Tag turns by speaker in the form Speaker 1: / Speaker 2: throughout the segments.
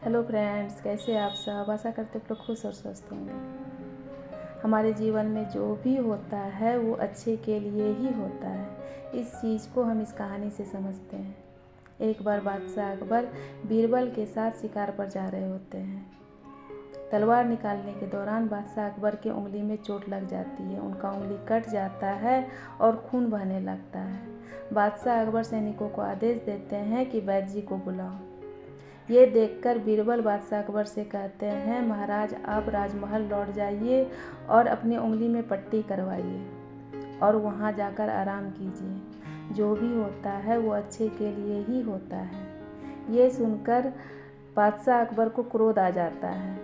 Speaker 1: Hello friends, कैसे आप सब। आशा करते आप लोग खुश और स्वस्थ होंगे। हमारे जीवन में जो भी होता है वो अच्छे के लिए ही होता है। इस चीज़ को हम इस कहानी से समझते हैं। एक बार बादशाह अकबर बीरबल के साथ शिकार पर जा रहे होते हैं। तलवार निकालने के दौरान बादशाह अकबर की उंगली में चोट लग जाती है। उनका उंगली कट जाता है और खून बहने लगता है। बादशाह अकबर सैनिकों को आदेश देते हैं कि वैद्य जी को बुलाओ। ये देखकर बीरबल बादशाह अकबर से कहते हैं, महाराज आप राजमहल लौट जाइए और अपनी उंगली में पट्टी करवाइए और वहाँ जाकर आराम कीजिए। जो भी होता है वो अच्छे के लिए ही होता है। ये सुनकर बादशाह अकबर को क्रोध आ जाता है।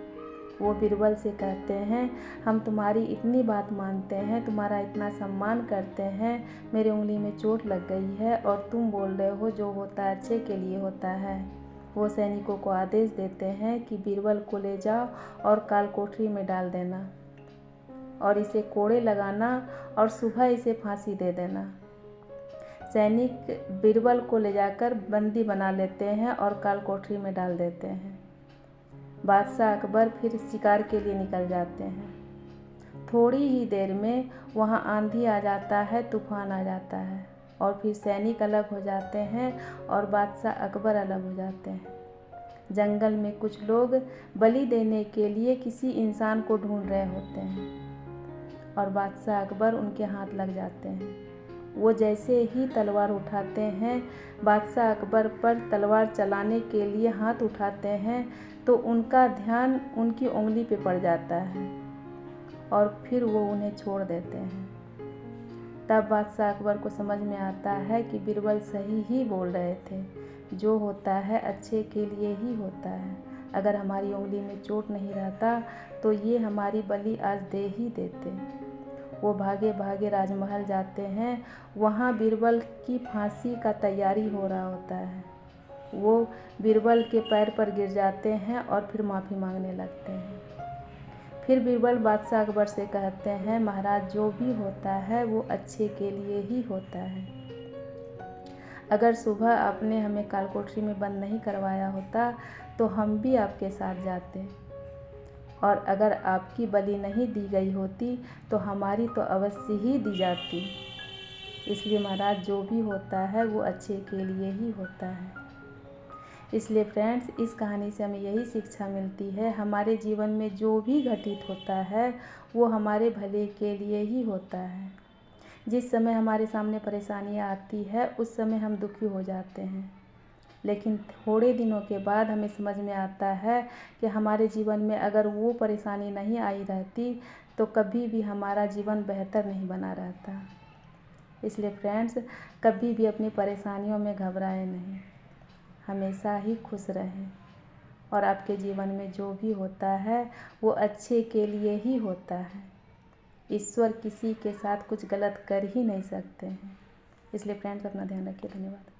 Speaker 1: वो बीरबल से कहते हैं, हम तुम्हारी इतनी बात मानते हैं, तुम्हारा इतना सम्मान करते हैं, मेरी उंगली में चोट लग गई है और तुम बोल रहे हो जो होता है अच्छे के लिए होता है। वो सैनिकों को आदेश देते हैं कि बीरबल को ले जाओ और काल कोठरी में डाल देना और इसे कोड़े लगाना और सुबह इसे फांसी दे देना। सैनिक बीरबल को ले जाकर बंदी बना लेते हैं और काल कोठरी में डाल देते हैं। बादशाह अकबर फिर शिकार के लिए निकल जाते हैं। थोड़ी ही देर में वहाँ आंधी आ जाता है, तूफान आ जाता है और फिर सैनिक अलग हो जाते हैं और बादशाह अकबर अलग हो जाते हैं। जंगल में कुछ लोग बलि देने के लिए किसी इंसान को ढूंढ रहे होते हैं और बादशाह अकबर उनके हाथ लग जाते हैं। वो जैसे ही तलवार उठाते हैं, बादशाह अकबर पर तलवार चलाने के लिए हाथ उठाते हैं तो उनका ध्यान उनकी उंगली पे पड़ जाता है और फिर वो उन्हें छोड़ देते हैं। तब बादशाह अकबर को समझ में आता है कि बीरबल सही ही बोल रहे थे, जो होता है अच्छे के लिए ही होता है। अगर हमारी उंगली में चोट नहीं रहता तो ये हमारी बलि आज दे ही देते। वो भागे भागे राजमहल जाते हैं। वहाँ बीरबल की फांसी का तैयारी हो रहा होता है। वो बीरबल के पैर पर गिर जाते हैं और फिर माफ़ी मांगने लगते हैं। फिर बीरबल बादशाह अकबर से कहते हैं, महाराज जो भी होता है वो अच्छे के लिए ही होता है। अगर सुबह आपने हमें काल कोठरी में बंद नहीं करवाया होता तो हम भी आपके साथ जाते और अगर आपकी बलि नहीं दी गई होती तो हमारी तो अवश्य ही दी जाती। इसलिए महाराज जो भी होता है वो अच्छे के लिए ही होता है। इसलिए फ्रेंड्स, इस कहानी से हमें यही शिक्षा मिलती है, हमारे जीवन में जो भी घटित होता है वो हमारे भले के लिए ही होता है। जिस समय हमारे सामने परेशानियाँ आती है उस समय हम दुखी हो जाते हैं, लेकिन थोड़े दिनों के बाद हमें समझ में आता है कि हमारे जीवन में अगर वो परेशानी नहीं आई रहती तो कभी भी हमारा जीवन बेहतर नहीं बना रहता। इसलिए फ्रेंड्स, कभी भी अपनी परेशानियों में घबराएं नहीं, हमेशा ही खुश रहें और आपके जीवन में जो भी होता है वो अच्छे के लिए ही होता है। ईश्वर किसी के साथ कुछ गलत कर ही नहीं सकते हैं। इसलिए फ्रेंड्स, अपना ध्यान रखिए। धन्यवाद।